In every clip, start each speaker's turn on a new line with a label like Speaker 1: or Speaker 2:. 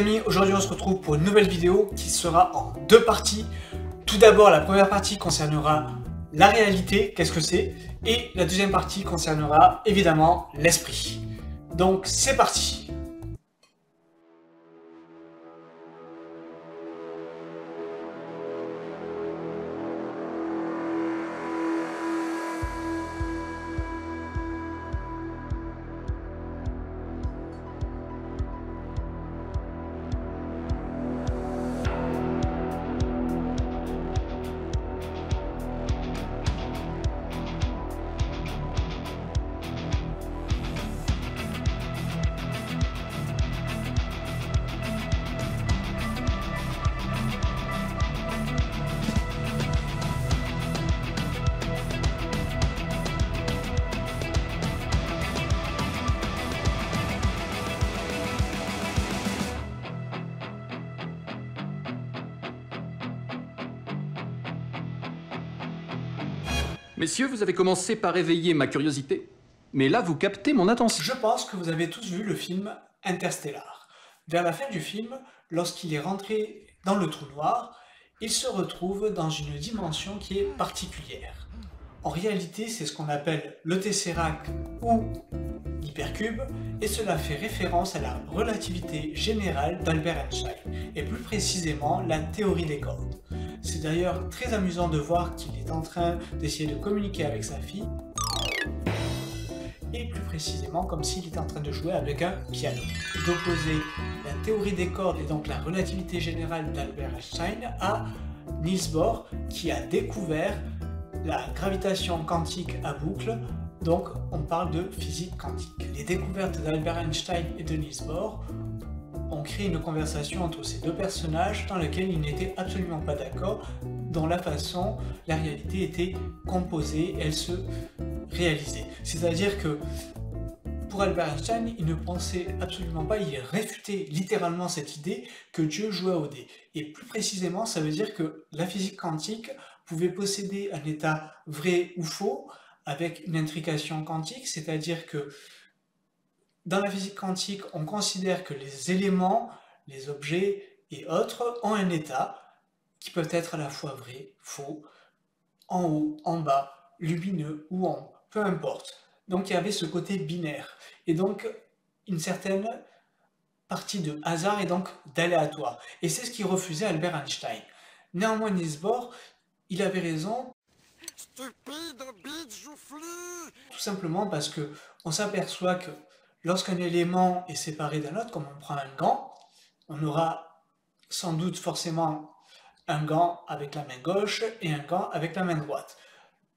Speaker 1: Amis, aujourd'hui on se retrouve pour une nouvelle vidéo qui sera en deux parties. Tout d'abord, la première partie concernera la réalité, qu'est-ce que c'est, et la deuxième partie concernera évidemment l'esprit. Donc c'est parti.
Speaker 2: Messieurs, vous avez commencé par éveiller ma curiosité, mais là vous captez mon attention.
Speaker 1: Je pense que vous avez tous vu le film Interstellar. Vers la fin du film, lorsqu'il est rentré dans le trou noir, il se retrouve dans une dimension qui est particulière. En réalité, c'est ce qu'on appelle le Tesseract ou l'hypercube, et cela fait référence à la relativité générale d'Albert Einstein, et plus précisément la théorie des cordes. C'est d'ailleurs très amusant de voir qu'il est en train d'essayer de communiquer avec sa fille, et plus précisément comme s'il était en train de jouer avec un piano. D'opposer la théorie des cordes et donc la relativité générale d'Albert Einstein à Niels Bohr qui a découvert la gravitation quantique à boucle, donc on parle de physique quantique. Les découvertes d'Albert Einstein et de Niels Bohr ont créé une conversation entre ces deux personnages dans laquelle ils n'étaient absolument pas d'accord dans la façon la réalité était composée, elle se réalisait. C'est-à-dire que pour Albert Einstein, il ne pensait absolument pas, il réfutait littéralement cette idée que Dieu jouait au dé. Et plus précisément, ça veut dire que la physique quantique pouvait posséder un état vrai ou faux avec une intrication quantique, c'est-à-dire que dans la physique quantique, on considère que les éléments, les objets et autres ont un état qui peuvent être à la fois vrai, faux, en haut, en bas, lumineux ou ombre, peu importe. Donc il y avait ce côté binaire, et donc une certaine partie de hasard et donc d'aléatoire. Et c'est ce qui refusait Albert Einstein. Néanmoins, Niels Bohr, il avait raison,
Speaker 3: Stupide bite joufflue!
Speaker 1: Tout simplement parce que on s'aperçoit que lorsqu'un élément est séparé d'un autre, comme on prend un gant, on aura sans doute forcément un gant avec la main gauche et un gant avec la main droite.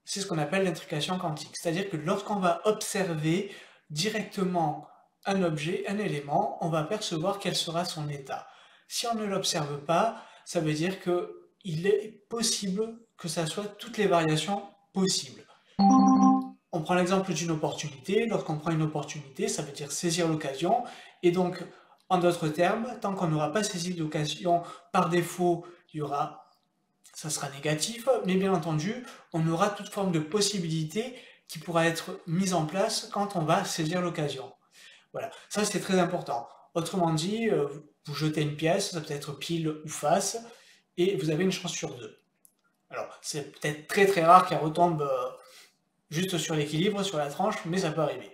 Speaker 1: C'est ce qu'on appelle l'intrication quantique. C'est-à-dire que lorsqu'on va observer directement un objet, un élément, on va percevoir quel sera son état. Si on ne l'observe pas, ça veut dire qu'il est possible que ça soit toutes les variations possibles. On prend l'exemple d'une opportunité. Lorsqu'on prend une opportunité, ça veut dire saisir l'occasion. Et donc, en d'autres termes, tant qu'on n'aura pas saisi l'occasion, par défaut, ça sera négatif, mais bien entendu, on aura toute forme de possibilité qui pourra être mise en place quand on va saisir l'occasion. Voilà, ça c'est très important. Autrement dit, vous jetez une pièce, ça peut être pile ou face, et vous avez une chance sur deux. Alors, c'est peut-être très rare qu'elle retombe juste sur l'équilibre, sur la tranche, mais ça peut arriver.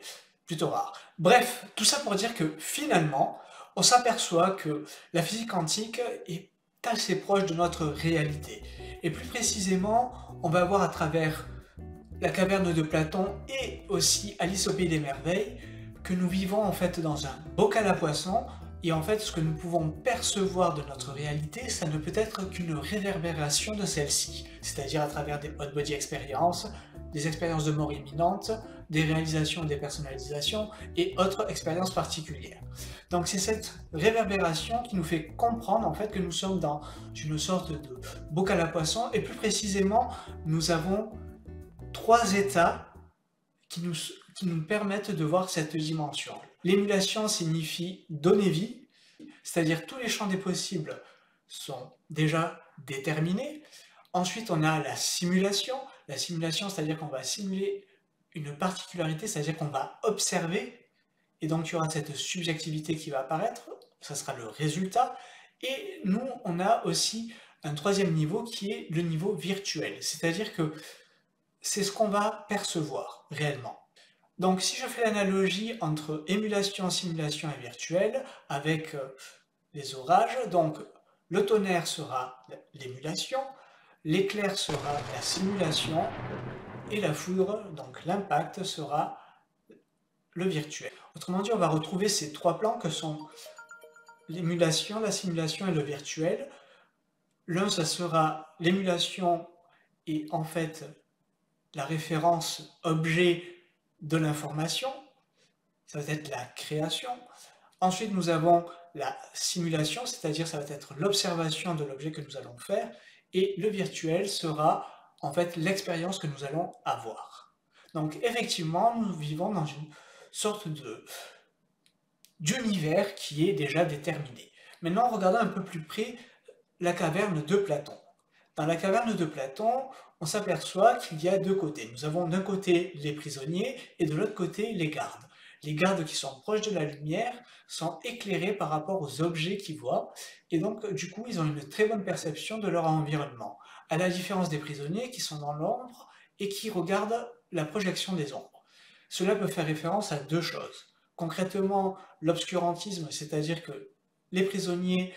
Speaker 1: Plutôt rare. Bref, tout ça pour dire que finalement, on s'aperçoit que la physique quantique est assez proche de notre réalité. Et plus précisément, on va voir à travers la caverne de Platon et aussi Alice au pays des merveilles que nous vivons en fait dans un bocal à poissons, et en fait ce que nous pouvons percevoir de notre réalité, ça ne peut être qu'une réverbération de celle-ci, c'est-à-dire à travers des hot body expériences, des expériences de mort imminente, des réalisations, des personnalisations et autres expériences particulières. Donc c'est cette réverbération qui nous fait comprendre en fait que nous sommes dans une sorte de bocal à poissons, et plus précisément nous avons trois états qui nous permettent de voir cette dimension. L'émulation signifie donner vie, c'est-à-dire tous les champs des possibles sont déjà déterminés. Ensuite, on a la simulation. La simulation, c'est-à-dire qu'on va simuler une particularité, c'est-à-dire qu'on va observer, et donc il y aura cette subjectivité qui va apparaître. ça sera le résultat. Et nous, on a aussi un troisième niveau qui est le niveau virtuel, c'est-à-dire que c'est ce qu'on va percevoir réellement. Donc si je fais l'analogie entre émulation, simulation et virtuel avec les orages, donc le tonnerre sera l'émulation, l'éclair sera la simulation et la foudre, donc l'impact, sera le virtuel. Autrement dit, on va retrouver ces trois plans que sont l'émulation, la simulation et le virtuel. L'un, ça sera l'émulation et en fait la référence objet de l'information, ça va être la création. Ensuite, nous avons la simulation, c'est-à-dire ça va être l'observation de l'objet que nous allons faire, et le virtuel sera en fait l'expérience que nous allons avoir. Donc effectivement, nous vivons dans une sorte d'univers qui est déjà déterminé. Maintenant, regardons un peu plus près la caverne de Platon. Dans la caverne de Platon, on s'aperçoit qu'il y a deux côtés. Nous avons d'un côté les prisonniers et de l'autre côté les gardes. Les gardes qui sont proches de la lumière sont éclairés par rapport aux objets qu'ils voient et donc du coup ils ont une très bonne perception de leur environnement. À la différence des prisonniers qui sont dans l'ombre et qui regardent la projection des ombres. Cela peut faire référence à deux choses. Concrètement, l'obscurantisme, c'est-à-dire que les prisonniers,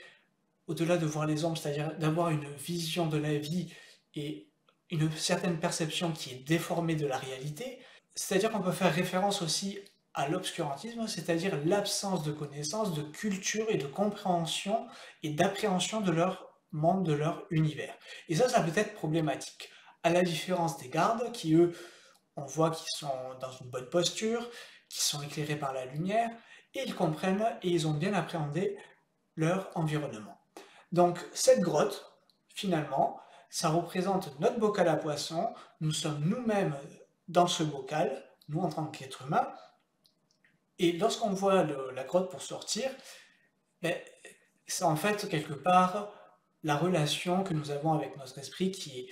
Speaker 1: au-delà de voir les ombres, c'est-à-dire d'avoir une vision de la vie et une certaine perception qui est déformée de la réalité, c'est-à-dire qu'on peut faire référence aussi à l'obscurantisme, c'est-à-dire l'absence de connaissance, de culture et de compréhension et d'appréhension de leur monde, de leur univers. Et ça peut être problématique. À la différence des gardes, qui eux, on voit qu'ils sont dans une bonne posture, qui sont éclairés par la lumière, et ils comprennent et ils ont bien appréhendé leur environnement. Donc cette grotte, finalement, ça représente notre bocal à poissons, nous sommes nous-mêmes dans ce bocal, nous en tant qu'êtres humains, et lorsqu'on voit la grotte pour sortir, c'est en fait quelque part la relation que nous avons avec notre esprit qui est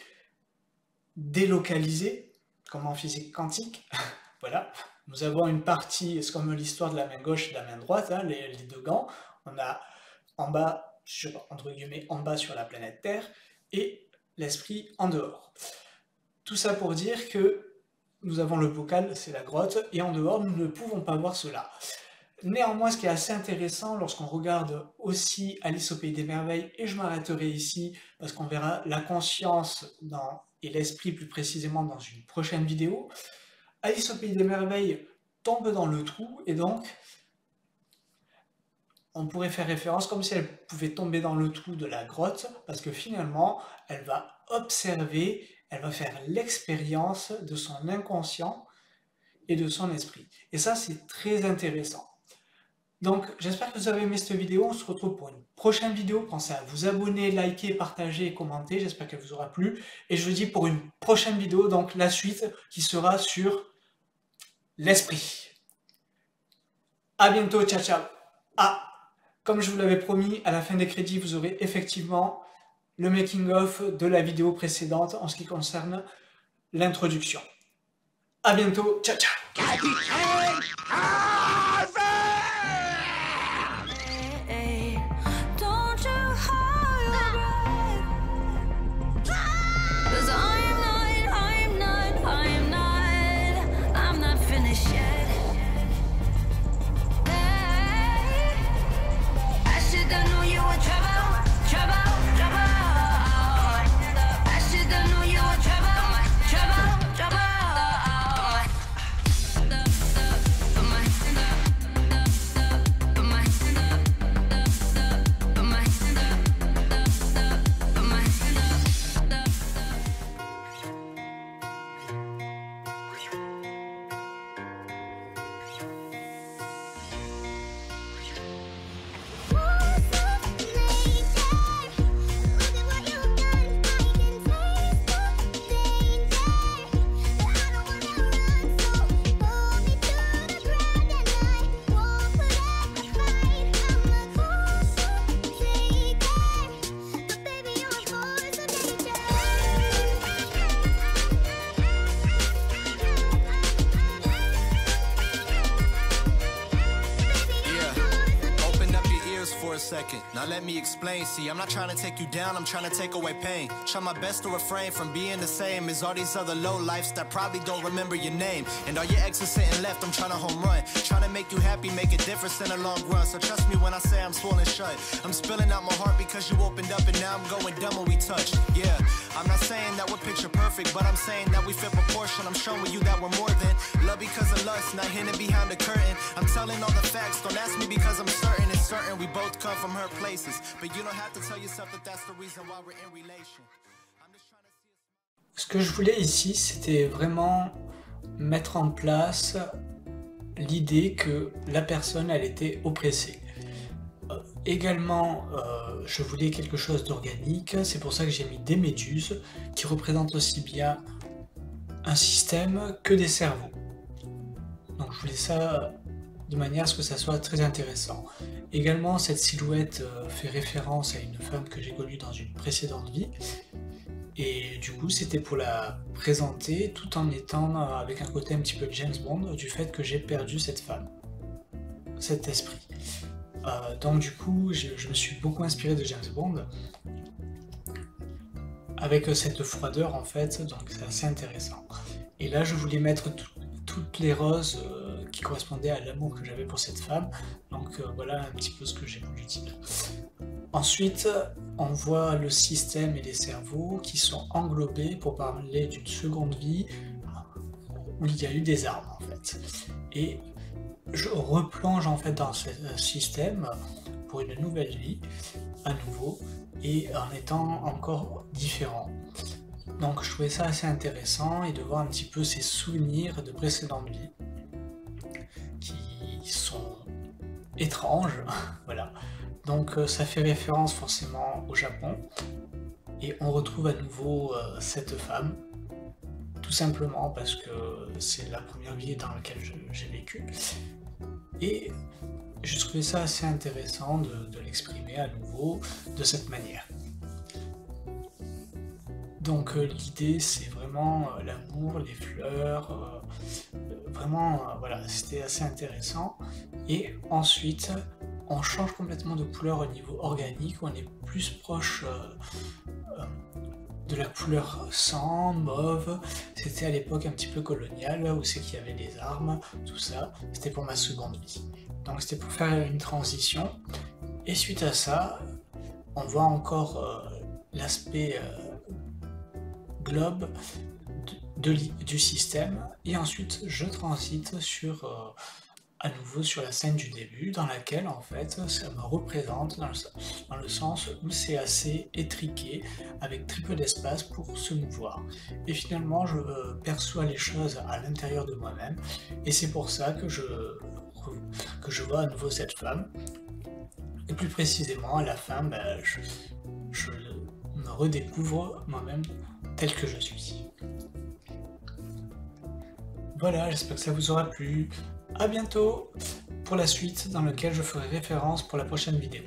Speaker 1: délocalisée, comme en physique quantique. Voilà, nous avons une partie, c'est comme l'histoire de la main gauche et de la main droite, hein, les deux gants, on a en bas, entre guillemets, en bas sur la planète Terre, et l'esprit en dehors. Tout ça pour dire que nous avons le bocal, c'est la grotte, et en dehors, nous ne pouvons pas voir cela. Néanmoins, ce qui est assez intéressant lorsqu'on regarde aussi Alice au Pays des Merveilles, et je m'arrêterai ici parce qu'on verra la conscience et l'esprit plus précisément dans une prochaine vidéo, Alice au Pays des Merveilles tombe dans le trou, et donc on pourrait faire référence comme si elle pouvait tomber dans le trou de la grotte, parce que finalement, elle va observer, elle va faire l'expérience de son inconscient et de son esprit. Et ça, c'est très intéressant. Donc, j'espère que vous avez aimé cette vidéo. On se retrouve pour une prochaine vidéo. Pensez à vous abonner, liker, partager et commenter. J'espère qu'elle vous aura plu. Et je vous dis pour une prochaine vidéo, donc la suite, qui sera sur l'esprit. À bientôt, ciao ciao. Ah, comme je vous l'avais promis, à la fin des crédits, vous aurez effectivement le making-of de la vidéo précédente en ce qui concerne l'introduction. À bientôt, ciao ciao.
Speaker 4: second. Now let me explain. See, I'm not trying to take you down, I'm trying to take away pain. Try my best to refrain from being the same as all these other low lifes that probably don't remember your name. And all your exes sitting left, I'm trying to home run. Trying to make you happy, make a difference in the long run. So trust me when I say I'm swollen shut. I'm spilling out my heart because you opened up and now I'm going dumb when we touch. Yeah, I'm not saying that we're picture perfect, but I'm saying that we fit proportion. I'm showing you that we're more than love because of lust, not hidden behind the curtain. I'm telling all the facts, don't ask me because I'm certain. It's certain we both come from hurt places, but you don't have to tell yourself that that's the reason why we're in relation. I'm just trying to see.
Speaker 1: Ce que je voulais ici, c'était vraiment mettre en place l'idée que la personne, elle était oppressée. Également, je voulais quelque chose d'organique, c'est pour ça que j'ai mis des méduses qui représentent aussi bien un système que des cerveaux. Donc je voulais ça de manière à ce que ça soit très intéressant. Également, cette silhouette fait référence à une femme que j'ai connue dans une précédente vie. Et du coup, c'était pour la présenter tout en étant avec un côté un petit peu James Bond du fait que j'ai perdu cette femme, cet esprit. Donc du coup, je me suis beaucoup inspiré de James Bond avec cette froideur en fait, donc c'est assez intéressant. Et là, je voulais mettre toutes les roses qui correspondaient à l'amour que j'avais pour cette femme. Donc voilà un petit peu ce que j'ai voulu dire. Ensuite, on voit le système et les cerveaux qui sont englobés pour parler d'une seconde vie où il y a eu des armes en fait. Et je replonge en fait dans ce système pour une nouvelle vie, à nouveau, et en étant encore différent. Donc je trouvais ça assez intéressant et de voir un petit peu ces souvenirs de précédentes vies qui sont étranges, voilà. Donc ça fait référence forcément au Japon et on retrouve à nouveau cette femme, tout simplement parce que c'est la première vie dans laquelle j'ai vécu. Et je trouvais ça assez intéressant de l'exprimer à nouveau de cette manière. Donc l'idée c'est vraiment l'amour, les fleurs, vraiment voilà, c'était assez intéressant. Et ensuite on change complètement de couleur au niveau organique, où on est plus proche de la couleur sang, mauve. C'était à l'époque un petit peu coloniale, où c'est qu'il y avait les armes, tout ça. C'était pour ma seconde vie. Donc c'était pour faire une transition. Et suite à ça, on voit encore l'aspect globe du système. Et ensuite, je transite sur... à nouveau sur la scène du début, dans laquelle en fait ça me représente dans le sens où c'est assez étriqué, avec très peu d'espace pour se mouvoir. Et finalement je perçois les choses à l'intérieur de moi-même, et c'est pour ça que je vois à nouveau cette femme. Et plus précisément à la fin, je me redécouvre moi-même tel que je suis. Voilà, j'espère que ça vous aura plu. A bientôt pour la suite dans laquelle je ferai référence pour la prochaine vidéo.